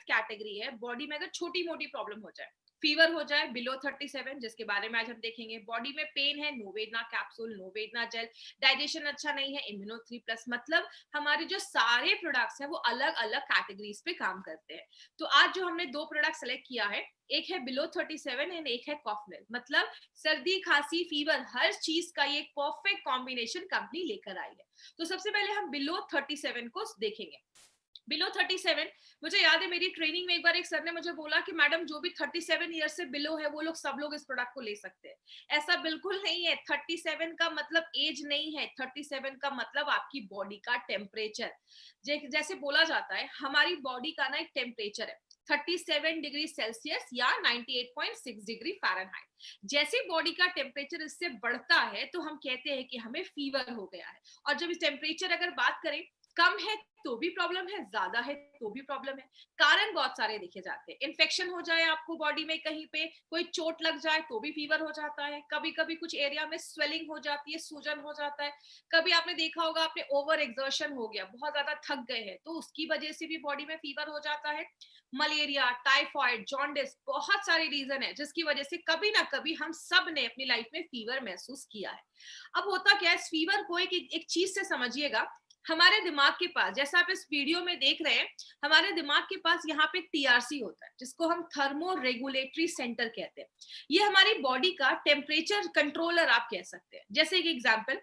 Category है body में अगर छोटी मोटी प्रॉब्लम हो जाए, फीवर हो जाए बिलो 37, जिसके बारे में आज हम देखेंगे, बॉडी में पेन है, नोवेदना कैप्सूल, नोवेदना जेल, डाइजेशन अच्छा नहीं है, इम्यूनो 3+, मतलब हमारे जो सारे प्रोडक्ट्स हैं वो अलग अलग कैटेगरीज पे काम करते हैं। तो आज जो हमने 2 प्रोडक्ट सेलेक्ट किया है, एक है बिलो 37 एंड एक है कॉफमिल, मतलब सर्दी खांसी फीवर हर चीज का ये एक परफेक्ट कॉम्बिनेशन कंपनी लेकर आई है। तो सबसे पहले हम बिलो 37 को देखेंगे। बिलो 37, मुझे याद है मेरी ट्रेनिंग में एक बार एक सर ने मुझे बोला कि मैडम जो भी 37 ईयर से बिलो है वो लोग सब लोग इस प्रोडक्ट को ले सकते हैं। ऐसा बिल्कुल नहीं है। 37 का मतलब एज नहीं है, 37 का मतलब आपकी बॉडी का टेम्परेचर। जैसे बोला जाता है हमारी बॉडी का ना एक टेम्परेचर है 37 डिग्री सेल्सियस या 98.6 डिग्री फ़ारेनहाइट। जैसे बॉडी का टेम्परेचर इससे बढ़ता है तो हम कहते हैं कि हमें फीवर हो गया है। और जब इस टेम्परेचर अगर बात करें, कम है तो भी प्रॉब्लम है, ज्यादा है तो भी प्रॉब्लम है। कारण बहुत सारे देखे जाते हैं। इन्फेक्शन हो जाए आपको बॉडी में, कहीं पे कोई चोट लग जाए तो भी फीवर हो जाता है। कभी कभी कुछ एरिया में स्वेलिंग हो जाती है, सूजन हो जाता है। कभी आपने देखा होगा आपने ओवर एक्सर्शन हो गया, बहुत ज्यादा थक गए हैं तो उसकी वजह से भी बॉडी में फीवर हो जाता है। मलेरिया, टाइफॉइड, जॉन्डिस, बहुत सारे रीजन है जिसकी वजह से कभी ना कभी हम सब ने अपनी लाइफ में फीवर महसूस किया है। अब होता क्या है, इस फीवर को एक चीज से समझिएगा। हमारे दिमाग के पास, जैसा आप इस वीडियो में देख रहे हैं, हमारे दिमाग के पास यहाँ पे टीआरसी होता है जिसको हम थर्मो रेगुलेटरी सेंटर कहते हैं। ये हमारी बॉडी का टेम्परेचर कंट्रोलर आप कह सकते हैं। जैसे एक एग्जांपल,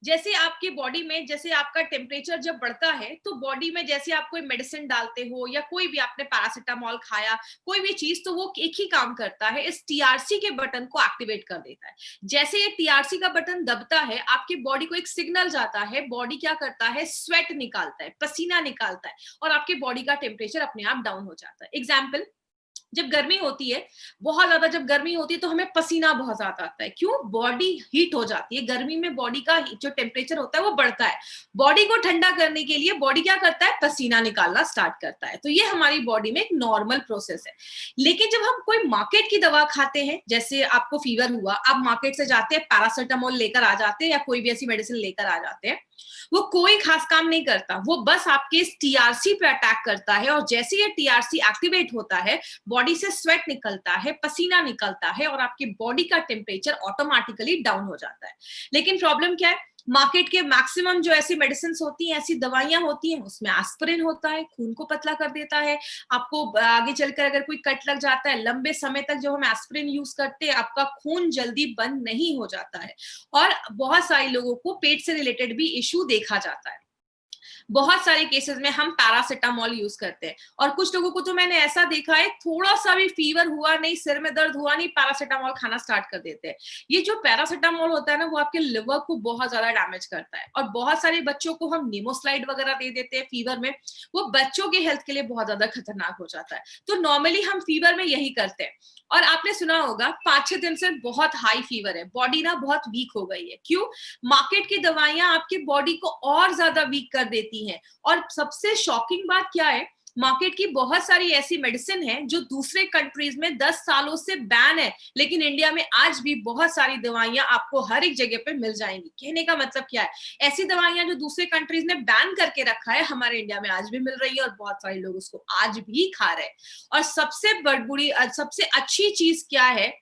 जैसे आपकी बॉडी में जैसे आपका टेम्परेचर जब बढ़ता है तो बॉडी में जैसे आप कोई मेडिसिन डालते हो या कोई भी आपने पैरासिटामोल खाया, कोई भी चीज, तो वो एक ही काम करता है, इस टीआरसी के बटन को एक्टिवेट कर देता है। जैसे ये टीआरसी का बटन दबता है आपकी बॉडी को एक सिग्नल जाता है, बॉडी क्या करता है, स्वेट निकालता है, पसीना निकालता है और आपके बॉडी का टेम्परेचर अपने आप डाउन हो जाता है। एग्जाम्पल, जब गर्मी होती है, बहुत ज्यादा जब गर्मी होती है तो हमें पसीना बहुत ज्यादा आता है। क्यों? बॉडी हीट हो जाती है। गर्मी में बॉडी का जो टेम्परेचर होता है वो बढ़ता है। बॉडी को ठंडा करने के लिए बॉडी क्या करता है, पसीना निकालना स्टार्ट करता है। तो ये हमारी बॉडी में एक नॉर्मल प्रोसेस है। लेकिन जब हम कोई मार्केट की दवा खाते हैं, जैसे आपको फीवर हुआ, आप मार्केट से जाते हैं, पैरासिटामोल लेकर आ जाते हैं या कोई भी ऐसी मेडिसिन लेकर आ जाते हैं, वो कोई खास काम नहीं करता, वो बस आपके इस टीआरसी पे अटैक करता है। और जैसे ये टीआरसी एक्टिवेट होता है, बॉडी से स्वेट निकलता है, पसीना निकलता है और आपकी बॉडी का टेम्परेचर ऑटोमेटिकली डाउन हो जाता है। लेकिन प्रॉब्लम क्या है, मार्केट के मैक्सिमम जो ऐसी मेडिसिन होती हैं, ऐसी दवाइयां होती हैं, उसमें एस्पिरिन होता है, खून को पतला कर देता है। आपको आगे चलकर अगर कोई कट लग जाता है, लंबे समय तक जब हम एस्पिरिन यूज करते हैं, आपका खून जल्दी बंद नहीं हो जाता है। और बहुत सारे लोगों को पेट से रिलेटेड भी इश्यू देखा जाता है। बहुत सारे केसेस में हम पैरासिटामोल यूज करते हैं और कुछ लोगों को तो मैंने ऐसा देखा है, थोड़ा सा भी फीवर हुआ नहीं, सिर में दर्द हुआ नहीं, पैरासिटामोल खाना स्टार्ट कर देते हैं। ये जो पैरासिटामोल होता है ना, वो आपके लिवर को बहुत ज्यादा डैमेज करता है। और बहुत सारे बच्चों को हम निमोस्लाइड वगैरह दे देते हैं फीवर में, वो बच्चों के हेल्थ के लिए बहुत ज्यादा खतरनाक हो जाता है। तो नॉर्मली हम फीवर में यही करते हैं। और आपने सुना होगा 5-6 दिन से बहुत हाई फीवर है, बॉडी ना बहुत वीक हो गई है। क्यों? मार्केट की दवाइयां आपकी बॉडी को और ज्यादा वीक कर देती हैं। और सबसे शॉकिंग बात क्या है, मार्केट की बहुत सारी ऐसी मेडिसिन है जो दूसरे कंट्रीज में 10 सालों से बैन है, लेकिन इंडिया में आज भी बहुत सारी दवाइयां आपको हर एक जगह पे मिल जाएंगी। कहने का मतलब क्या है, ऐसी दवाइयां जो दूसरे कंट्रीज ने बैन करके रखा है, हमारे इंडिया में आज भी मिल रही है और बहुत सारे लोग उसको आज भी खा रहे हैं। और सबसे अच्छी चीज क्या है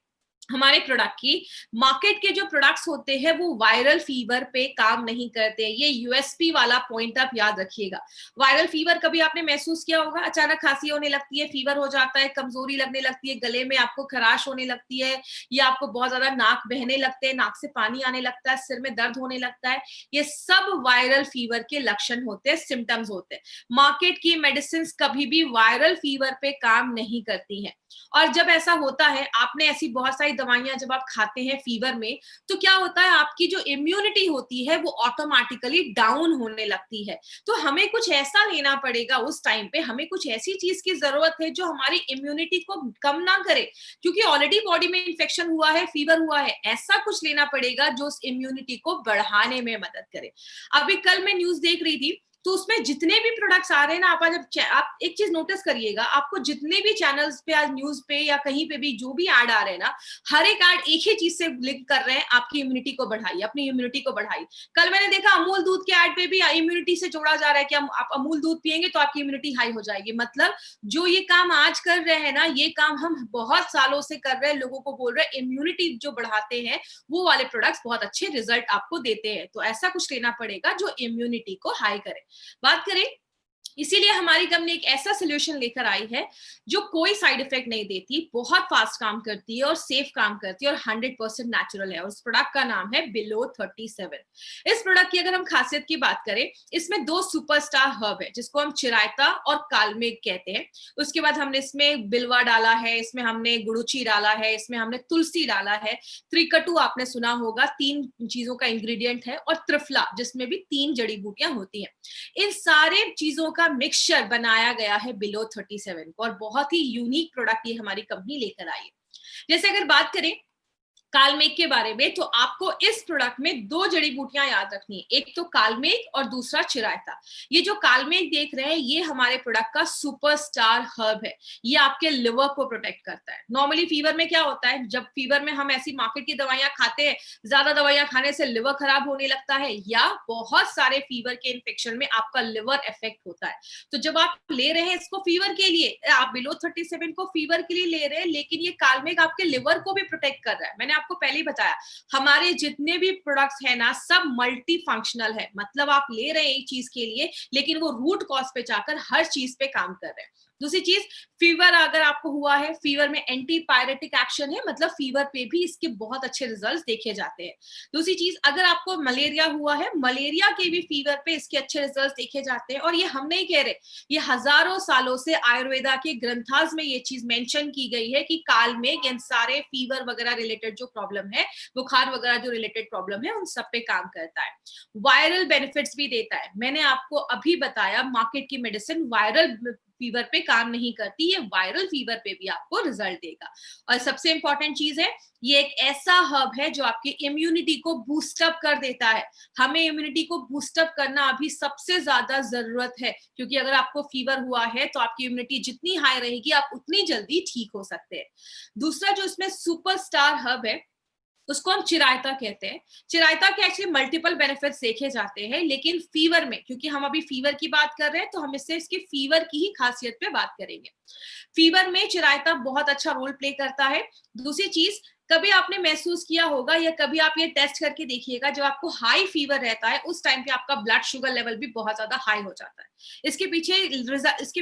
हमारे प्रोडक्ट की, मार्केट के जो प्रोडक्ट्स होते हैं वो वायरल फीवर पे काम नहीं करते। ये यूएसपी वाला पॉइंट आप याद रखिएगा। वायरल फीवर कभी आपने महसूस किया होगा, अचानक खांसी होने लगती है, फीवर हो जाता है, कमजोरी लगने लगती है, गले में आपको खराश होने लगती है, या आपको बहुत ज्यादा नाक बहने लगते हैं, नाक से पानी आने लगता है, सिर में दर्द होने लगता है। ये सब वायरल फीवर के लक्षण होते हैं, सिम्टम्स होते हैं। मार्केट की मेडिसिन कभी भी वायरल फीवर पे काम नहीं करती है। और जब ऐसा होता है, आपने ऐसी बहुत सारी दवाइयां जब आप खाते हैं फीवर में, तो क्या होता है, आपकी जो इम्यूनिटी होती है वो ऑटोमेटिकली डाउन होने लगती है। तो हमें कुछ ऐसा लेना पड़ेगा उस टाइम पे, हमें कुछ ऐसी चीज की जरूरत है जो हमारी इम्यूनिटी को कम ना करे, क्योंकि ऑलरेडी बॉडी में इंफेक्शन हुआ है, फीवर हुआ है। ऐसा कुछ लेना पड़ेगा जो उस इम्यूनिटी को बढ़ाने में मदद करे। अभी कल मैं न्यूज देख रही थी, तो उसमें जितने भी प्रोडक्ट्स आ रहे हैं ना, आप एक चीज नोटिस करिएगा, आपको जितने भी चैनल्स पे, आज न्यूज पे या कहीं पे भी जो भी ऐड आ रहे हैं ना, हर एक ऐड एक ही चीज से लिंक कर रहे हैं, आपकी इम्यूनिटी को बढ़ाइए, अपनी इम्यूनिटी को बढ़ाइए। कल मैंने देखा अमूल दूध के ऐड पे भी इम्यूनिटी से जोड़ा जा रहा है कि आप अमूल दूध पियेंगे तो आपकी इम्यूनिटी हाई हो जाएगी। मतलब जो ये काम आज कर रहे हैं ना, ये काम हम बहुत सालों से कर रहे हैं, लोगों को बोल रहे हैं इम्यूनिटी जो बढ़ाते हैं वो वाले प्रोडक्ट्स बहुत अच्छे रिजल्ट आपको देते हैं। तो ऐसा कुछ लेना पड़ेगा जो इम्यूनिटी को हाई करे। बात करें, इसीलिए हमारी कंपनी एक ऐसा सोल्यूशन लेकर आई है जो कोई साइड इफेक्ट नहीं देती, बहुत फास्ट काम करती है और सेफ काम करती है और 100% नेचुरल है। और उस प्रोडक्ट का नाम है बिलो 37। इस प्रोडक्ट की अगर हम खासियत की बात करें, इसमें 2 सुपरस्टार हर्ब है जिसको हम चिरायता और कालमेघ कहते हैं। उसके बाद हमने इसमें बिलवा डाला है, इसमें हमने गुड़ुची डाला है, इसमें हमने तुलसी डाला है, त्रिकटु आपने सुना होगा, 3 चीजों का इंग्रेडिएंट है, और त्रिफला जिसमें भी 3 जड़ी बूटियां होती हैं। इन सारे चीजों का मिक्सचर बनाया गया है बिलो 37 को, और बहुत ही यूनिक प्रोडक्ट ये हमारी कंपनी लेकर आई है। जैसे अगर बात करें कालमेघ के बारे में, तो आपको इस प्रोडक्ट में 2 जड़ी बूटियां याद रखनी है, एक तो कालमेघ और दूसरा चिरायता। ये जो कालमेघ देख रहे हैं ये हमारे प्रोडक्ट का सुपरस्टार हर्ब है। ये आपके लिवर को प्रोटेक्ट करता है। नॉर्मली फीवर में क्या होता है, जब फीवर में हम ऐसी मार्केट की दवाइयां खाते हैं, ज्यादा दवाइयां खाने से लिवर खराब होने लगता है, या बहुत सारे फीवर के इन्फेक्शन में आपका लिवर इफेक्ट होता है। तो जब आप ले रहे हैं इसको फीवर के लिए, आप बिलो 37 को फीवर के लिए ले रहे हैं, लेकिन ये कालमेघ आपके लिवर को भी प्रोटेक्ट कर रहा है। मैंने आपको पहले ही बताया, हमारे जितने भी प्रोडक्ट्स हैं ना, सब मल्टी फंक्शनल है। मतलब आप ले रहे हैं एक चीज के लिए, लेकिन वो रूट कॉज पे जाकर हर चीज पे काम कर रहे हैं। दूसरी चीज, फीवर अगर आपको हुआ है, फीवर में एंटी पायरेटिक एक्शन है, मतलब फीवर पे भी इसके बहुत अच्छे रिजल्ट्स देखे जाते हैं। दूसरी चीज, अगर आपको मलेरिया हुआ है, मलेरिया के भी फीवर पे इसके अच्छे रिजल्ट्स देखे जाते हैं। और ये हम नहीं कह रहे, ये हजारों सालों से आयुर्वेदा के ग्रंथास में ये चीज मेंशन की गई है कि कालमेघ इन सारे फीवर वगैरह रिलेटेड जो प्रॉब्लम है, बुखार वगैरह जो रिलेटेड प्रॉब्लम है, उन सब पे काम करता है। वायरल बेनिफिट्स भी देता है। मैंने आपको अभी बताया, मार्केट की मेडिसिन वायरल फीवर पे काम नहीं करती, ये वायरल फीवर पे भी आपको रिजल्ट देगा। और सबसे इंपॉर्टेंट चीज है, ये एक ऐसा हर्ब है जो आपकी इम्यूनिटी को बूस्टअप कर देता है। हमें इम्यूनिटी को बूस्टअप करना अभी सबसे ज्यादा जरूरत है, क्योंकि अगर आपको फीवर हुआ है तो आपकी इम्यूनिटी जितनी हाई रहेगी, आप उतनी जल्दी ठीक हो सकते हैं। दूसरा जो इसमें सुपरस्टार हर्ब है, उसको हम चिरायता कहते हैं। चिरायता के एक्चुअली मल्टीपल बेनिफिट्स देखे जाते हैं, लेकिन फीवर में, क्योंकि हम अभी फीवर की बात कर रहे हैं, तो हम इससे इसके फीवर की ही खासियत पे बात करेंगे। फीवर में चिरायता बहुत अच्छा रोल प्ले करता है। दूसरी चीज, कभी आपने महसूस किया होगा या कभी आप ये टेस्ट करके देखिएगा, जब आपको हाई फीवर रहता है उस टाइम पे आपका ब्लड शुगर लेवल भी बहुत ज्यादा हाई हो जाता है। इसके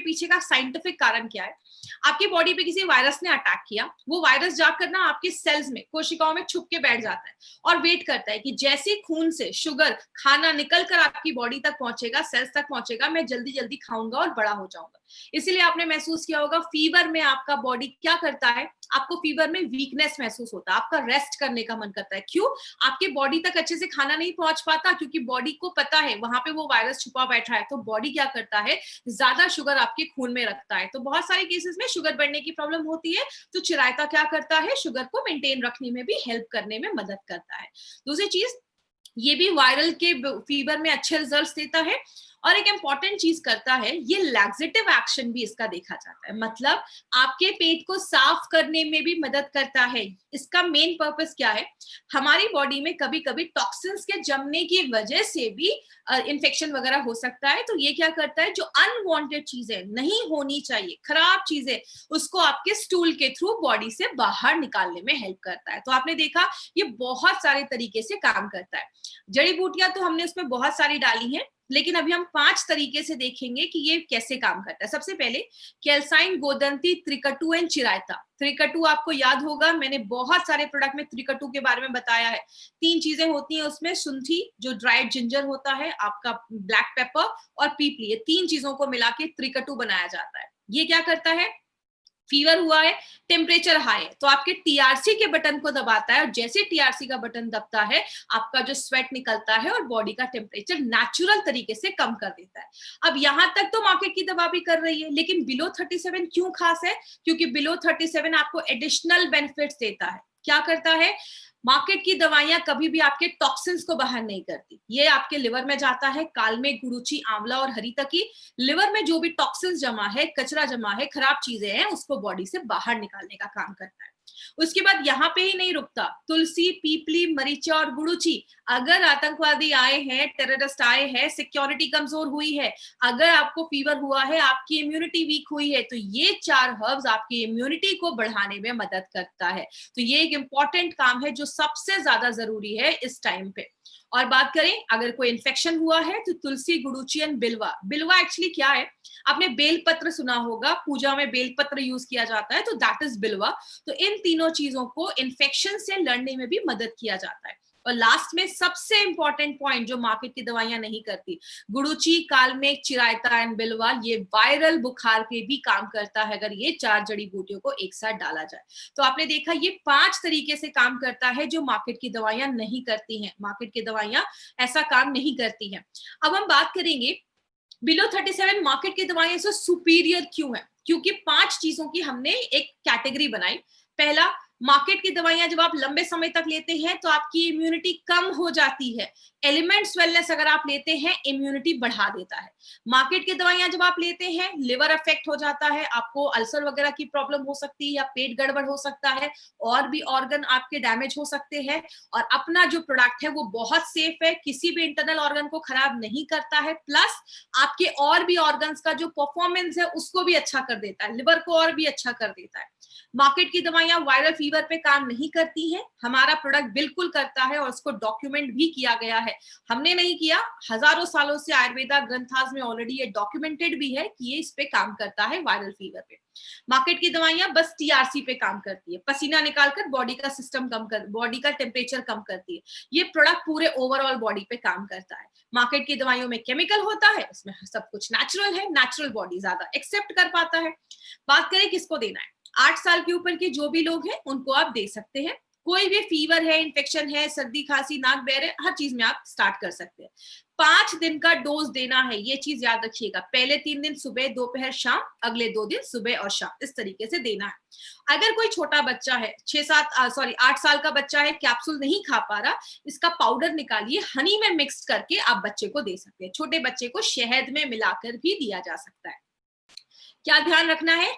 पीछे का साइंटिफिक कारण क्या है? आपकी बॉडी पे किसी वायरस ने अटैक किया, वो वायरस जाकर ना आपके सेल्स में, कोशिकाओं में छुप के बैठ जाता है और वेट करता है कि जैसे खून से शुगर, खाना निकल कर आपकी बॉडी तक पहुंचेगा, सेल्स तक पहुंचेगा, मैं जल्दी जल्दी खाऊंगा और बड़ा हो जाऊंगा। इसीलिए आपने महसूस किया होगा, फीवर में आपका बॉडी क्या करता है, आपको फीवर में वीकनेस महसूस होता है, आपका रेस्ट करने का मन करता है। क्यों? आपके बॉडी तक अच्छे से खाना नहीं पहुंच पाता, क्योंकि बॉडी को पता है वहां पे वो वायरस छुपा बैठा है। तो बॉडी क्या करता है, ज्यादा शुगर आपके खून में रखता है। तो बहुत सारे केसेस में शुगर बढ़ने की प्रॉब्लम होती है, तो चिरायता क्या करता है, शुगर को मेंटेन रखने में भी हेल्प करने में मदद करता है। दूसरी चीज, ये भी वायरल के फीवर में अच्छे रिजल्ट्स देता है। और एक इंपॉर्टेंट चीज करता है, ये लैक्सेटिव एक्शन भी इसका देखा जाता है, मतलब आपके पेट को साफ करने में भी मदद करता है। इसका मेन पर्पस क्या है, हमारी बॉडी में कभी कभी टॉक्सिन्स के जमने की वजह से भी इन्फेक्शन वगैरह हो सकता है। तो ये क्या करता है, जो अनवांटेड चीजें नहीं होनी चाहिए, खराब चीजें, उसको आपके स्टूल के थ्रू बॉडी से बाहर निकालने में हेल्प करता है। तो आपने देखा, ये बहुत सारे तरीके से काम करता है। जड़ी बूटियां तो हमने उसमें बहुत सारी डाली हैं, लेकिन अभी हम 5 तरीके से देखेंगे कि ये कैसे काम करता है। सबसे पहले कैल्साइन, गोदंती, त्रिकटु एंड चिरायता। त्रिकटु आपको याद होगा, मैंने बहुत सारे प्रोडक्ट में त्रिकटु के बारे में बताया है। 3 चीजें होती हैं उसमें, शुंठी जो ड्राइड जिंजर होता है, आपका ब्लैक पेपर और पीपली, ये 3 चीजों को मिला के त्रिकटु बनाया जाता है। ये क्या करता है, फीवर हुआ है, टेम्परेचर हाई है, तो आपके टीआरसी के बटन को दबाता है, और जैसे टीआरसी का बटन दबता है, आपका जो स्वेट निकलता है और बॉडी का टेम्परेचर नेचुरल तरीके से कम कर देता है। अब यहां तक तो मार्केट की दवा भी कर रही है, लेकिन बिलो 37 क्यों खास है? क्योंकि बिलो 37 आपको एडिशनल बेनिफिट्स देता है। क्या करता है, मार्केट की दवाइयां कभी भी आपके टॉक्सिन्स को बाहर नहीं करती, ये आपके लिवर में जाता है। कालमेघ, गुरुची, आंवला और हरितकी लिवर में जो भी टॉक्सिन्स जमा है, कचरा जमा है, खराब चीजें हैं, उसको बॉडी से बाहर निकालने का काम करता है। उसके बाद यहाँ पे ही नहीं रुकता, तुलसी, पीपली, मरीचा और गुड़ुची। अगर आतंकवादी आए हैं, टेररिस्ट आए हैं, सिक्योरिटी कमजोर हुई है, अगर आपको फीवर हुआ है, आपकी इम्यूनिटी वीक हुई है, तो ये 4 हर्ब्स आपकी इम्यूनिटी को बढ़ाने में मदद करता है। तो ये एक इंपॉर्टेंट काम है जो सबसे ज्यादा जरूरी है इस टाइम पे। और बात करें अगर कोई इन्फेक्शन हुआ है तो तुलसी, गुड़ुची एंड बिल्वा। बिल्वा एक्चुअली क्या है, आपने बेलपत्र सुना होगा, पूजा में बेलपत्र यूज किया जाता है, तो दैट इज बिल्वा। तो इन तीनों चीजों को इन्फेक्शन से लड़ने में भी मदद किया जाता है। और लास्ट में सबसे इंपॉर्टेंट पॉइंट जो मार्केट की दवाइयां नहीं करती, गुड़ुची, कालमेघ, चिरायता एंड बिल्वा, ये वायरल बुखार पे भी काम करता है अगर ये 4 जड़ी बूटियों को एक साथ डाला जाए। तो आपने देखा ये 5 तरीके से काम करता है जो मार्केट की दवाइयां नहीं करती हैं। मार्केट की दवाइयां ऐसा काम नहीं करती हैं। अब हम बात करेंगे बिलो 37 मार्केट की दवाइयां से सुपीरियर क्यों है, क्योंकि 5 चीजों की हमने एक कैटेगरी बनाई। पहला, मार्केट की दवाइयां जब आप लंबे समय तक लेते हैं तो आपकी इम्यूनिटी कम हो जाती है। एलिमेंट्स वेलनेस अगर आप लेते हैं, इम्यूनिटी बढ़ा देता है। मार्केट की दवाइयां जब आप लेते हैं, लिवर अफेक्ट हो जाता है, आपको अल्सर वगैरह की प्रॉब्लम हो सकती है या पेट गड़बड़ हो सकता है, और भी ऑर्गन आपके डैमेज हो सकते हैं। और अपना जो प्रोडक्ट है वो बहुत सेफ है, किसी भी इंटरनल ऑर्गन को खराब नहीं करता है, प्लस आपके और भी ऑर्गन्स का जो परफॉर्मेंस है उसको भी अच्छा कर देता है, लिवर को और भी अच्छा कर देता है। मार्केट की दवाइयां वायरल फीवर पे काम नहीं करती हैं, हमारा प्रोडक्ट बिल्कुल करता है और उसको डॉक्यूमेंट भी किया गया है। हमने नहीं किया, हजारों सालों से आयुर्वेदा ग्रंथास में ऑलरेडी ये डॉक्यूमेंटेड भी है कि ये इस पे काम करता है वायरल फीवर पे। मार्केट की दवाइयां बस टीआरसी पे काम करती है, पसीना निकालकर बॉडी का सिस्टम कम कर, बॉडी का टेम्परेचर कम करती है। ये प्रोडक्ट पूरे ओवरऑल बॉडी पे काम करता है। मार्केट की दवाइयों में केमिकल होता है, इसमें सब कुछ नेचुरल है, नेचुरल बॉडी ज्यादा एक्सेप्ट कर पाता है। बात करें किसको देना है, 8 साल के ऊपर के जो भी लोग हैं उनको आप दे सकते हैं। कोई भी फीवर है, इन्फेक्शन है, सर्दी खांसी, नाक बह रहे, हर चीज में आप स्टार्ट कर सकते हैं। 5 दिन का डोज देना है, ये चीज याद रखिएगा। पहले 3 दिन सुबह, दोपहर, शाम, अगले 2 दिन सुबह और शाम, इस तरीके से देना है। अगर कोई छोटा बच्चा है, 8 साल का बच्चा है, कैप्सूल नहीं खा पा रहा, इसका पाउडर निकालिए, हनी में मिक्स करके आप बच्चे को दे सकते हैं। छोटे बच्चे को शहद में मिलाकर भी दिया जा सकता है। क्या ध्यान रखना है,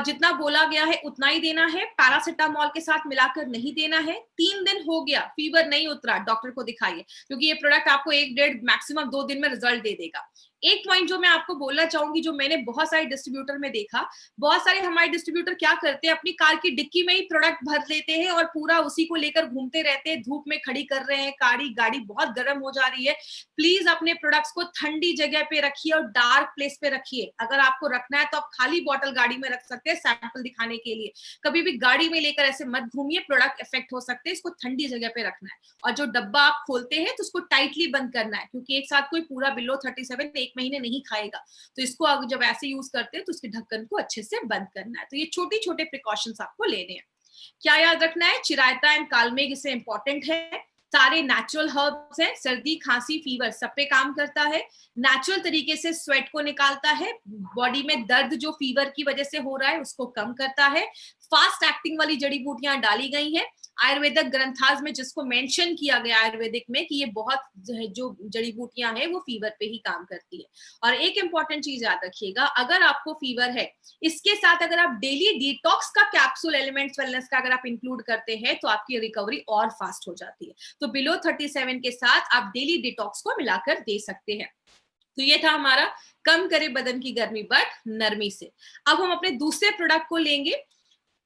जितना बोला गया है उतना ही देना है, पैरासिटामोल के साथ मिलाकर नहीं देना है। 3 दिन हो गया, फीवर नहीं उतरा, डॉक्टर को दिखाइए, क्योंकि ये प्रोडक्ट आपको 1 डेढ़ मैक्सिमम 2 दिन में रिजल्ट दे देगा। एक पॉइंट जो मैं आपको बोलना चाहूंगी, जो मैंने बहुत सारे डिस्ट्रीब्यूटर में देखा, बहुत सारे हमारे डिस्ट्रीब्यूटर क्या करते हैं, अपनी कार की डिक्की में ही प्रोडक्ट भर लेते हैं और पूरा उसी को लेकर घूमते रहते हैं, धूप में खड़ी कर रहे हैं, गाड़ी बहुत गर्म हो जा रही है। प्लीज अपने प्रोडक्ट्स को ठंडी जगह पे रखिए और डार्क प्लेस पे रखिए। अगर आपको रखना है तो आप खाली बॉटल गाड़ी में रख सकते हैं सैंपल दिखाने के लिए। कभी भी गाड़ी में लेकर ऐसे मत घूमिए, प्रोडक्ट इफेक्ट हो सकते हैं, इसको ठंडी जगह पे रखना है। और जो डब्बा आप खोलते हैं तो उसको टाइटली बंद करना है, क्योंकि एक साथ कोई पूरा बिलो 37 1 महीने नहीं खाएगा। तो इसको अगर जब ऐसे यूज करते हैं तो उसके ढक्कन को अच्छे से बंद करना है। तो ये छोटे छोटे प्रिकॉशंस आपको लेने हैं। क्या याद रखना है, चिरायता एंड कालमेघ इससे इंपॉर्टेंट है। सारे नेचुरल हर्ब्स हैं, सर्दी खांसी फीवर सब पे काम करता है। नेचुरल तरीके से स्वेट को निकालता है, बॉडी में दर्द जो फीवर की वजह से हो रहा है उसको कम करता है। फास्ट एक्टिंग वाली जड़ी बूटियां डाली गई हैं आयुर्वेदिक ग्रंथास में, जिसको मेंशन किया गया आयुर्वेदिक में कि ये बहुत जो जड़ी बूटियां हैं वो फीवर पे ही काम करती है। और एक इंपॉर्टेंट चीज याद रखिएगा, अगर आपको फीवर है, इसके साथ अगर आप डेली डिटॉक्स का कैप्सूल एलिमेंट्स वेलनेस का अगर आप इंक्लूड करते हैं तो आपकी रिकवरी और फास्ट हो जाती है। तो बिलो 37 के साथ आप डेली डिटॉक्स को मिलाकर दे सकते हैं। तो ये था हमारा कम करे बदन की गर्मी बट नरमी से। अब हम अपने दूसरे प्रोडक्ट को लेंगे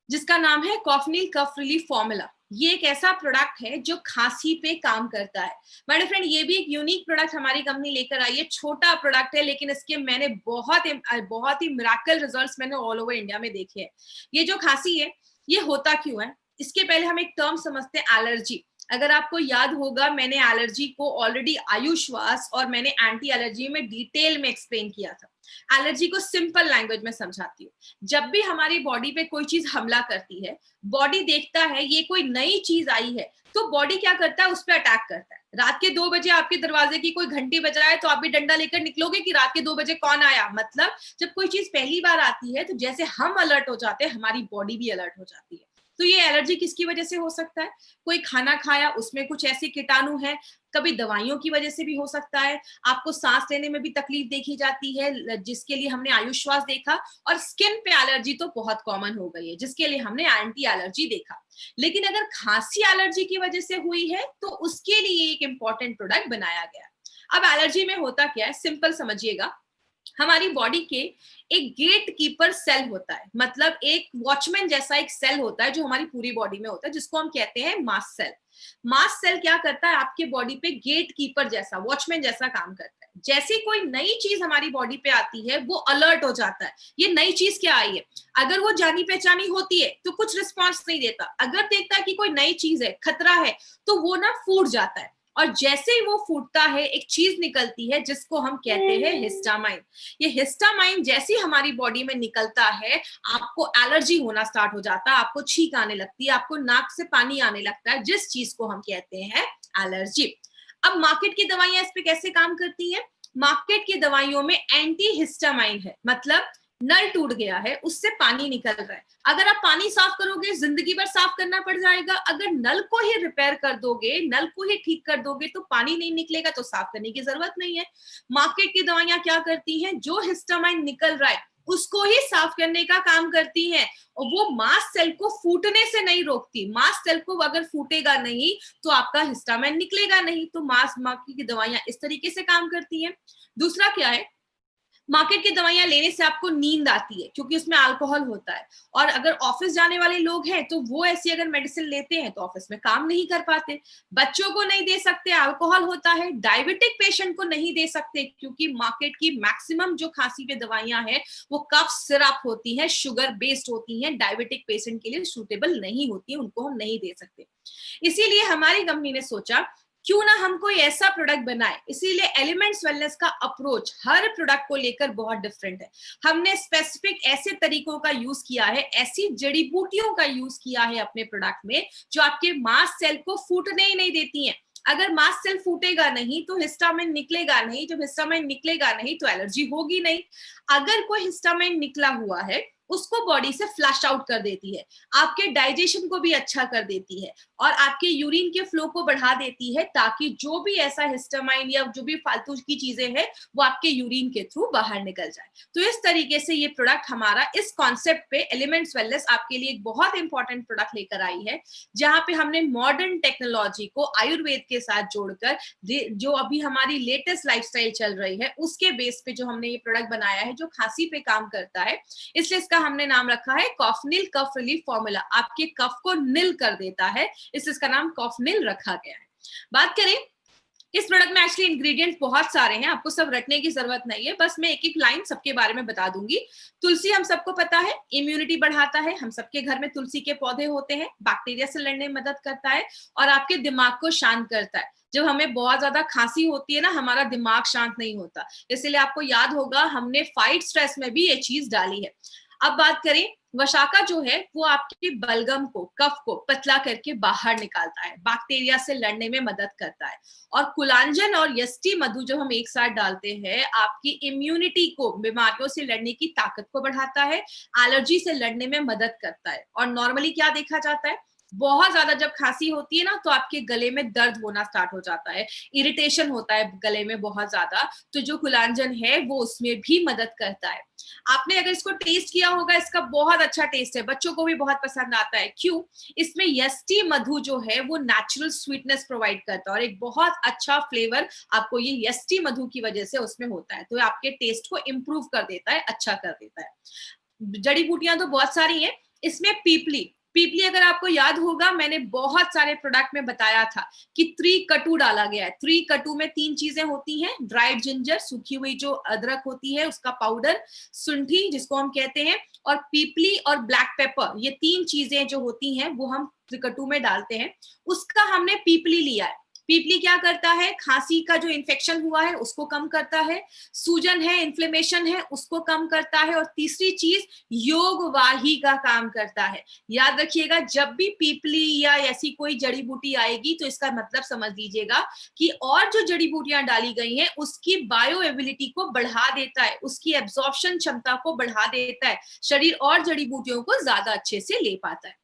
जिसका नाम है कॉफनिल कफ रिलीफ फॉर्मूला। ये एक ऐसा प्रोडक्ट है जो खांसी पे काम करता है। मेरे फ्रेंड, ये भी एक यूनिक प्रोडक्ट हमारी कंपनी लेकर आई है। छोटा प्रोडक्ट है लेकिन इसके मैंने बहुत ही मिरेकल रिजल्ट्स मैंने ऑल ओवर इंडिया में देखे हैं। ये जो खांसी है ये होता क्यों है, इसके पहले हम एक टर्म समझते हैं, एलर्जी। अगर आपको याद होगा, मैंने एलर्जी को ऑलरेडी आयुश्वास और मैंने एंटी एलर्जी में डिटेल में एक्सप्लेन किया था। एलर्जी को सिंपल लैंग्वेज में समझाती हूँ। जब भी हमारी बॉडी पे कोई चीज हमला करती है, बॉडी देखता है ये कोई नई चीज आई है, तो बॉडी क्या करता है, उस पर अटैक करता है। रात के 2 बजे आपके दरवाजे की कोई घंटी बजाए तो आप भी डंडा लेकर निकलोगे कि रात के 2 बजे कौन आया। मतलब जब कोई चीज पहली बार आती है तो जैसे हम अलर्ट हो जाते हैं, हमारी बॉडी भी अलर्ट हो जाती है। तो ये एलर्जी किसकी वजह से हो सकता है? कोई खाना खाया, उसमें कुछ ऐसे कीटाणु है, कभी दवाइयों की वजह से भी हो सकता है, आपको सांस लेने में भी तकलीफ देखी जाती है, जिसके लिए हमने आयुश्वास देखा, और स्किन पे एलर्जी तो बहुत कॉमन हो गई है, जिसके लिए हमने एंटी एलर्जी देखा। लेकिन अगर खांसी एलर्जी की वजह से हुई है, तो उसके लिए एक इंपॉर्टेंट प्रोडक्ट बनाया गया है। अब एलर्जी में होता क्या है, सिंपल समझिएगा, हमारी बॉडी के एक गेट कीपर सेल होता है, मतलब एक वॉचमैन जैसा एक सेल होता है जो हमारी पूरी बॉडी में होता है, जिसको हम कहते हैं मास्ट सेल। मास्ट सेल क्या करता है, आपके बॉडी पे गेट कीपर जैसा, वॉचमैन जैसा काम करता है। जैसे कोई नई चीज हमारी बॉडी पे आती है, वो अलर्ट हो जाता है, ये नई चीज क्या आई है। अगर वो जानी पहचानी होती है तो कुछ रिस्पॉन्स नहीं देता, अगर देखता है कि कोई नई चीज है, खतरा है, तो वो ना फूट जाता है। और जैसे ही वो फूटता है, एक चीज निकलती है जिसको हम कहते हैं हिस्टामाइन। ये हिस्टामाइन जैसे ही हमारी बॉडी में निकलता है, आपको एलर्जी होना स्टार्ट हो जाता है, आपको छींक आने लगती है, आपको नाक से पानी आने लगता है, जिस चीज को हम कहते हैं एलर्जी। अब मार्केट की दवाइयां इस पे कैसे काम करती हैं? मार्केट की दवाइयों में एंटी हिस्टामाइन है, मतलब नल टूट गया है, उससे पानी निकल रहा है। अगर आप पानी साफ करोगे, जिंदगी भर साफ करना पड़ जाएगा। अगर नल को ही रिपेयर कर दोगे, नल को ही ठीक कर दोगे, तो पानी नहीं निकलेगा, तो साफ करने की जरूरत नहीं है। मार्केट की दवाइयां क्या करती हैं, जो हिस्टामाइन निकल रहा है उसको ही साफ करने का काम करती हैं, और वो मास्ट सेल को फूटने से नहीं रोकती। मास्ट सेल को अगर फूटेगा नहीं, तो आपका हिस्टामाइन निकलेगा नहीं। तो मार्केट की दवाइयां इस तरीके से काम करती हैं। दूसरा क्या है, मार्केट की दवाइयां लेने से आपको नींद आती है, क्योंकि उसमें अल्कोहल होता है। और अगर ऑफिस जाने वाले लोग हैं, तो वो ऐसी अगर मेडिसिन लेते हैं तो ऑफिस में काम नहीं कर पाते। बच्चों को नहीं दे सकते, अल्कोहल होता है। डायबिटिक पेशेंट को नहीं दे सकते, क्योंकि मार्केट की मैक्सिमम जो खांसी पे दवाइयां हैं, वो कफ सिरप होती है, शुगर बेस्ड होती हैं, डायबिटिक पेशेंट के लिए सूटेबल नहीं होती है, उनको हम नहीं दे सकते। इसीलिए हमारी कंपनी ने सोचा, क्यों ना हम कोई ऐसा प्रोडक्ट बनाए। इसीलिए एलिमेंट्स वेलनेस का अप्रोच हर प्रोडक्ट को लेकर बहुत डिफरेंट है। हमने स्पेसिफिक ऐसे तरीकों का यूज किया है, ऐसी जड़ी बूटियों का यूज किया है अपने प्रोडक्ट में, जो आपके मास्ट सेल को फूटने ही नहीं देती हैं। अगर मास्ट सेल फूटेगा नहीं, तो हिस्टामाइन निकलेगा नहीं। जब हिस्टामाइन निकलेगा नहीं, तो एलर्जी होगी नहीं। अगर कोई हिस्टामाइन निकला हुआ है, उसको बॉडी से फ्लश आउट कर देती है, आपके डाइजेशन को भी अच्छा कर देती है, और आपके यूरिन के फ्लो को बढ़ा देती है, ताकि जो भी ऐसा हिस्टामाइन या जो भी फालतू की चीजें हैं, वो आपके यूरिन के थ्रू बाहर निकल जाए। तो इस तरीके से ये प्रोडक्ट हमारा इस कॉन्सेप्ट पे एलिमेंट्स वेलनेस आपके लिए एक बहुत इंपॉर्टेंट प्रोडक्ट लेकर आई है, जहां पे हमने मॉडर्न टेक्नोलॉजी को आयुर्वेद के साथ जोड़कर, जो अभी हमारी लेटेस्ट लाइफस्टाइल चल रही है, उसके बेस पे जो हमने ये प्रोडक्ट बनाया है, जो खांसी पे काम करता है। इसलिए इसका हमने नाम रखा है कॉफनिल कफ रिलीफ फॉर्मूला। आपके कफ को निल कर देता है, इसलिए इसका नाम कॉफनिल रखा गया है। बात करें, इस प्रोडक्ट में एक्चुअली इंग्रेडिएंट्स बहुत सारे हैं, आपको सब रटने की जरूरत नहीं है, बस मैं एक एक लाइन सबके बारे में बता दूंगी। तुलसी हम सबको पता है, इम्यूनिटी बढ़ाता है। हम सबके घर में तुलसी के पौधे होते हैं, बैक्टीरिया से लड़ने में मदद करता है, और आपके दिमाग को शांत करता है। जब हमें बहुत ज्यादा खांसी होती है ना, हमारा दिमाग शांत नहीं होता, इसलिए आपको याद होगा हमने फाइट स्ट्रेस में भी ये चीज डाली है। अब बात करें, वशाका जो है वो आपके बलगम को, कफ को पतला करके बाहर निकालता है, बैक्टीरिया से लड़ने में मदद करता है। और कुलांजन और यष्टि मधु जो हम एक साथ डालते हैं, आपकी इम्यूनिटी को, बीमारियों से लड़ने की ताकत को बढ़ाता है, एलर्जी से लड़ने में मदद करता है। और नॉर्मली क्या देखा जाता है, बहुत ज्यादा जब खांसी होती है ना, तो आपके गले में दर्द होना स्टार्ट हो जाता है, इरिटेशन होता है गले में बहुत ज्यादा, तो जो कुलांजन है वो उसमें भी मदद करता है। आपने अगर इसको टेस्ट किया होगा, इसका बहुत अच्छा टेस्ट है, बच्चों को भी बहुत पसंद आता है। क्यों? इसमें यष्टि मधु जो है वो नेचुरल स्वीटनेस प्रोवाइड करता है, और एक बहुत अच्छा फ्लेवर आपको ये यष्टि मधु की वजह से उसमें होता है, तो आपके टेस्ट को इम्प्रूव कर देता है, अच्छा कर देता है। जड़ी बूटियां तो बहुत सारी हैं, इसमें पीपली, पीपली अगर आपको याद होगा, मैंने बहुत सारे प्रोडक्ट में बताया था कि 3 कटू डाला गया है। 3 कटू में 3 चीजें होती हैं, ड्राइड जिंजर, सूखी हुई जो अदरक होती है उसका पाउडर, सुंठी जिसको हम कहते हैं, और पीपली और ब्लैक पेपर, ये 3 चीजें जो होती हैं वो हम 3 कटू में डालते हैं। उसका हमने पीपली लिया है। पीपली क्या करता है, खांसी का जो इन्फेक्शन हुआ है उसको कम करता है, सूजन है, इन्फ्लेमेशन है, उसको कम करता है, और तीसरी चीज योग वाही का काम करता है। याद रखिएगा, जब भी पीपली या ऐसी कोई जड़ी बूटी आएगी, तो इसका मतलब समझ लीजिएगा कि और जो जड़ी बूटियां डाली गई हैं उसकी बायो एबिलिटी को बढ़ा देता है, उसकी एब्जॉर्प्शन क्षमता को बढ़ा देता है, शरीर और जड़ी बूटियों को ज्यादा अच्छे से ले पाता है।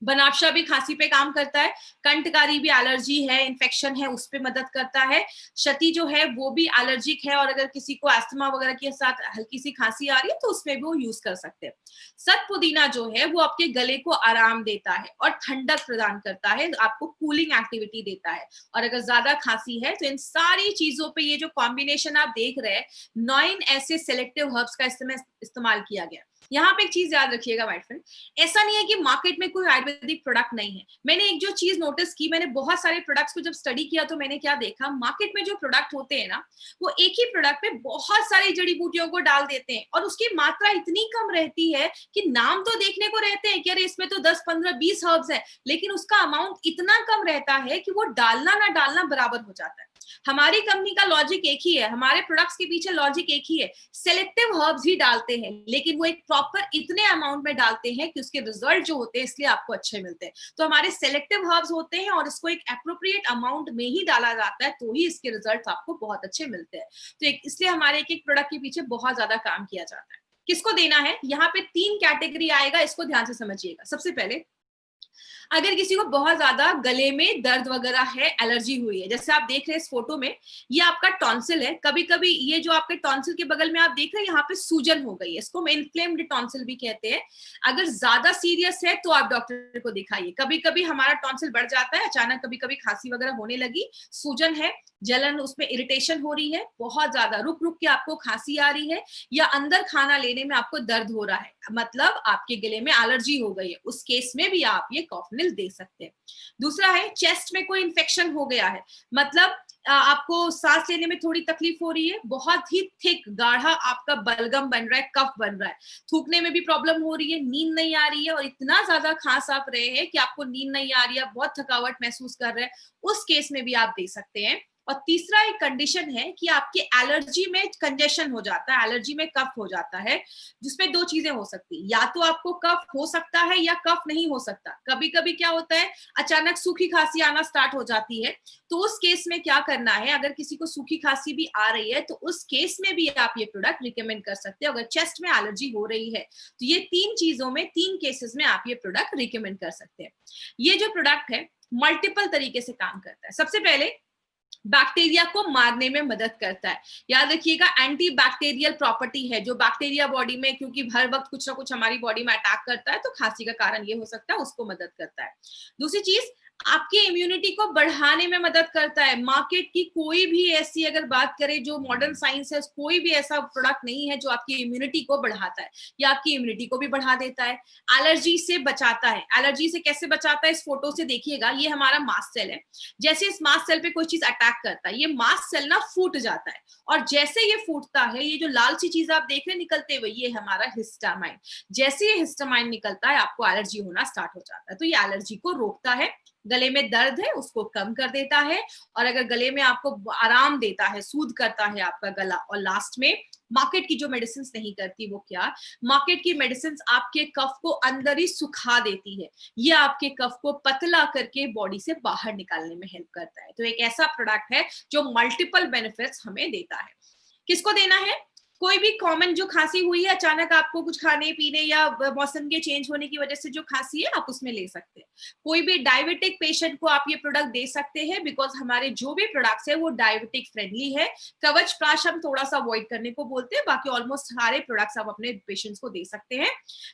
बनाफशा भी खांसी पे काम करता है, कंठकारी भी एलर्जी है, इन्फेक्शन है, उस पे मदद करता है। शती जो है वो भी एलर्जिक है और अगर किसी को अस्थमा वगैरह के साथ हल्की सी खांसी आ रही है तो उसमें भी वो यूज कर सकते हैं। सत पुदीना जो है वो आपके गले को आराम देता है और ठंडक प्रदान करता है, आपको कूलिंग एक्टिविटी देता है। और अगर ज्यादा खांसी है तो इन सारी चीजों पे ये जो कॉम्बिनेशन आप देख रहे हैं, 9 ऐसे सेलेक्टिव हर्ब्स का इस्तेमाल किया गया। यहाँ पे एक चीज याद रखिएगा माय फ्रेंड, ऐसा नहीं है कि मार्केट में कोई आयुर्वेदिक प्रोडक्ट नहीं है। मैंने एक जो चीज नोटिस की, मैंने बहुत सारे प्रोडक्ट्स को जब स्टडी किया तो मैंने क्या देखा, मार्केट में जो प्रोडक्ट होते हैं ना, वो एक ही प्रोडक्ट में बहुत सारी जड़ी बूटियों को डाल देते हैं और उसकी मात्रा इतनी कम रहती है कि नाम तो देखने को रहते हैं कि अरे इसमें तो 10 15 20 हर्ब्स है, लेकिन उसका अमाउंट इतना कम रहता है कि वो डालना ना डालना बराबर हो जाता है। हमारी कंपनी का लॉजिक एक ही है, हमारे प्रोडक्ट्स के पीछे लॉजिक एक ही है, सेलेक्टिव हर्ब्स ही डालते हैं, लेकिन वो एक प्रॉपर इतने अमाउंट में डालते हैं कि उसके रिजल्ट जो होते हैं इसलिए आपको अच्छे मिलते हैं। तो हमारे सेलेक्टिव हर्ब्स होते हैं और इसको एक एप्रोप्रिएट अमाउंट में ही डाला जाता है, तो ही इसके रिजल्ट आपको बहुत अच्छे मिलते हैं। तो इसलिए हमारे एक एक प्रोडक्ट के पीछे बहुत ज्यादा काम किया जाता है। किसको देना है, यहाँ पे 3 कैटेगरी आएगा, इसको ध्यान से समझिएगा। सबसे पहले, अगर किसी को बहुत ज्यादा गले में दर्द वगैरह है, एलर्जी हुई है, जैसे आप देख रहे हैं इस फोटो में, ये आपका टॉन्सिल है। कभी कभी ये जो आपके टॉन्सिल के बगल में आप देख रहे हैं, यहाँ पे सूजन हो गई है, इसको हम इन्फ्लेम्ड टॉन्सिल भी कहते हैं। अगर ज्यादा सीरियस है तो आप डॉक्टर को दिखाइए। कभी कभी हमारा टॉन्सिल बढ़ जाता है अचानक, कभी कभी खांसी वगैरह होने लगी, सूजन है, जलन, उसमें इरिटेशन हो रही है, बहुत ज्यादा रुक रुक के आपको खांसी आ रही है, या अंदर खाना लेने में आपको दर्द हो रहा है, मतलब आपके गले में एलर्जी हो गई है, उस केस में भी आप ये कॉफनिल दे सकते हैं। दूसरा है, चेस्ट में कोई इन्फेक्शन हो गया है, मतलब आपको सांस लेने में थोड़ी तकलीफ हो रही है, बहुत ही थिक गाढ़ा आपका बलगम बन रहा है, कफ बन रहा है, थूकने में भी प्रॉब्लम हो रही है, नींद नहीं आ रही है और इतना ज्यादा खांस आप रहे हैं कि आपको नींद नहीं आ रही है, बहुत थकावट महसूस कर रहे हैं, उस केस में भी आप दे सकते हैं। और तीसरा एक कंडीशन है कि आपके एलर्जी में कंजेशन हो जाता है, एलर्जी में कफ हो जाता है, जिसमें 2 चीजें हो सकती है, या तो आपको कफ हो सकता है या कफ नहीं हो सकता। कभी कभी क्या होता है, अचानक सूखी खांसी आना स्टार्ट हो जाती है, तो उस केस में क्या करना है, अगर किसी को सूखी खांसी भी आ रही है तो उस केस में भी आप ये प्रोडक्ट रिकमेंड कर सकते हैं। अगर चेस्ट में एलर्जी हो रही है तो ये 3 चीजों में, 3 केसेस में आप ये प्रोडक्ट रिकमेंड कर सकते हैं। ये जो प्रोडक्ट है मल्टीपल तरीके से काम करता है। सबसे पहले, बैक्टीरिया को मारने में मदद करता है। याद रखिएगा, एंटी बैक्टीरियल प्रॉपर्टी है, जो बैक्टीरिया बॉडी में, क्योंकि हर वक्त कुछ ना कुछ हमारी बॉडी में अटैक करता है, तो खांसी का कारण ये हो सकता है, उसको मदद करता है। दूसरी चीज, आपकी इम्यूनिटी को बढ़ाने में मदद करता है। मार्केट की कोई भी ऐसी अगर बात करें, जो मॉडर्न साइंस है, कोई भी ऐसा प्रोडक्ट नहीं है जो आपकी इम्यूनिटी को बढ़ाता है, या आपकी इम्यूनिटी को भी बढ़ा देता है। एलर्जी से बचाता है। एलर्जी से कैसे बचाता है, इस फोटो से देखिएगा, ये हमारा मास्ट सेल है। जैसे इस मास्ट सेल पे कोई चीज अटैक करता है, ये मास्ट सेल ना फूट जाता है, और जैसे ये फूटता है, ये जो लाल सी चीज आप देख रहे हैं निकलते हुए, ये हमारा हिस्टामाइन। जैसे ये हिस्टामाइन निकलता है, आपको एलर्जी होना स्टार्ट हो जाता है। तो ये एलर्जी को रोकता है, गले में दर्द है उसको कम कर देता है, और अगर गले में आपको आराम देता है, सूद करता है आपका गला। और लास्ट में, मार्केट की जो मेडिसिन नहीं करती, वो क्या, मार्केट की मेडिसिन आपके कफ को अंदर ही सुखा देती है, ये आपके कफ को पतला करके बॉडी से बाहर निकालने में हेल्प करता है। तो एक ऐसा प्रोडक्ट है जो मल्टीपल बेनिफिट्स हमें देता है। किसको देना है, कोई भी कॉमन जो खांसी हुई है, अचानक आपको कुछ खाने पीने या मौसम के चेंज होने की वजह से जो खांसी है, आप उसमें ले सकते हैं। कोई भी डायबिटिक पेशेंट को आप ये प्रोडक्ट दे सकते हैं, बिकॉज हमारे जो भी प्रोडक्ट्स है वो डायबिटिक फ्रेंडली है। कवच प्राश हम थोड़ा सा अवॉइड करने को बोलते हैं, बाकी ऑलमोस्ट सारे प्रोडक्ट्स आप अपने पेशेंट्स को दे सकते हैं।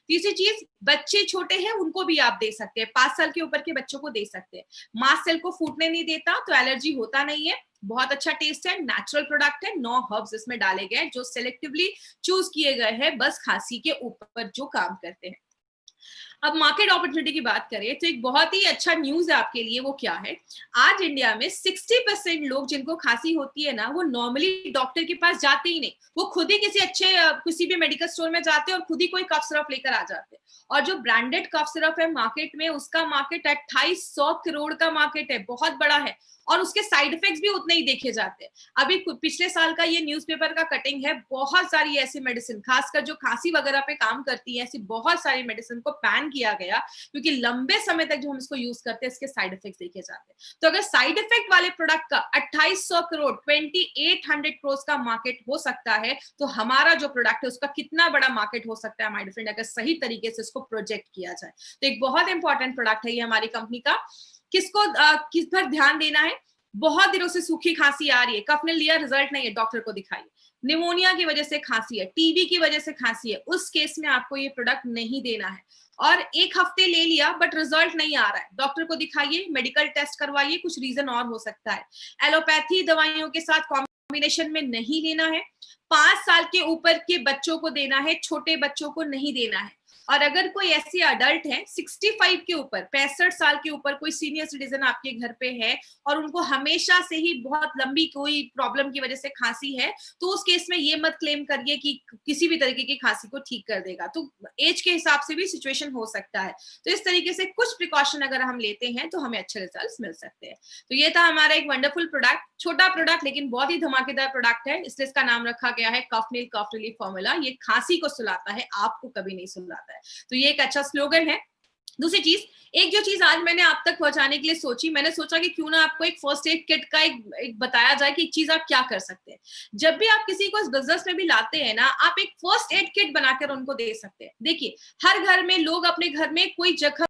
तीसरी चीज, बच्चे छोटे हैं उनको भी आप दे सकते हैं, 5 साल के ऊपर के बच्चों को दे सकते हैं। मास्ट सेल को फूटने नहीं देता, तो एलर्जी होता नहीं है, बहुत अच्छा टेस्ट है, नेचुरल प्रोडक्ट है, 9 हर्ब्स इसमें डाले गए जो सिलेक्टिवली चूज किए गए हैं बस खांसी के ऊपर जो काम करते हैं। अब मार्केट अपॉर्चुनिटी की बात करें तो एक बहुत ही अच्छा न्यूज है आपके लिए, वो क्या है, आज इंडिया में 60% लोग जिनको खांसी होती है ना, वो नॉर्मली डॉक्टर के पास जाते ही नहीं, वो खुद ही किसी अच्छे किसी भी मेडिकल स्टोर में जाते हैं और खुद ही कोई कफ सिरप लेकर आ जाते हैं। और जो ब्रांडेड कफ सिरप है मार्केट में, उसका मार्केट 2800 करोड़ का मार्केट है, बहुत बड़ा है, और उसके साइड इफेक्ट्स भी उतने ही देखे जाते हैं। अभी पिछले साल का ये न्यूज़पेपर का कटिंग है, बहुत सारी ऐसी मेडिसिन, खासकर जो खांसी वगैरह पे काम करती है, ऐसी बहुत सारी मेडिसिन को बैन किया गया, क्योंकि लंबे समय तक जो हम इसको यूज करते हैं इसके साइड इफेक्ट देखे जाते हैं। तो अगर साइड इफेक्ट वाले प्रोडक्ट का 2800 करोड़ 2800 करोड़ का मार्केट हो सकता है, तो हमारा जो प्रोडक्ट है उसका कितना बड़ा मार्केट हो सकता है माय डियर फ्रेंड, अगर सही तरीके से इसको प्रोजेक्ट किया जाए। तो एक बहुत इंपॉर्टेंट प्रोडक्ट है ये हमारी कंपनी का। किसको किस पर ध्यान देना है? बहुत दिनों से सूखी खांसी आ रही है, कफ ने लिया, रिजल्ट नहीं है, डॉक्टर को दिखाइए। निमोनिया की वजह से खांसी है, टीबी की वजह से खांसी है, उस केस में आपको ये प्रोडक्ट नहीं देना है। और एक हफ्ते ले लिया बट रिजल्ट नहीं आ रहा है, डॉक्टर को दिखाइए, मेडिकल टेस्ट करवाइए, कुछ रीजन और हो सकता है। एलोपैथी दवाइयों के साथ कॉम्बिनेशन में नहीं लेना है। 5 साल के ऊपर के बच्चों को देना है, छोटे बच्चों को नहीं देना है। और अगर कोई ऐसी अडल्ट है 65 के ऊपर, 65 साल के ऊपर कोई सीनियर सिटीजन आपके घर पे है और उनको हमेशा से ही बहुत लंबी कोई प्रॉब्लम की वजह से खांसी है, तो उस केस में ये मत क्लेम करिए कि किसी भी तरीके की खांसी को ठीक कर देगा। तो एज के हिसाब से भी सिचुएशन हो सकता है। तो इस तरीके से कुछ प्रिकॉशन अगर हम लेते हैं तो हमें अच्छे रिजल्ट्स मिल सकते हैं। तो ये था हमारा एक वंडरफुल प्रोडक्ट, छोटा प्रोडक्ट लेकिन बहुत ही धमाकेदार प्रोडक्ट है, इसलिए इसका नाम रखा गया है कफनील कफ रिलीफ फॉर्मूला। ये खांसी को सुलाता है, आपको कभी नहीं सुलाता है। तो ये एक अच्छा स्लोगन है। दूसरी चीज, एक जो चीज आज मैंने आप तक पहुंचाने के लिए सोची, मैंने सोचा कि क्यों ना आपको एक फर्स्ट एड किट का एक बताया जाए कि एक चीज आप क्या कर सकते हैं। जब भी आप किसी को इस बिजनेस में भी लाते हैं ना, आप एक फर्स्ट एड किट बनाकर उनको दे सकते हैं। देखिए, हर घर में लोग अपने घर में कोई जख्म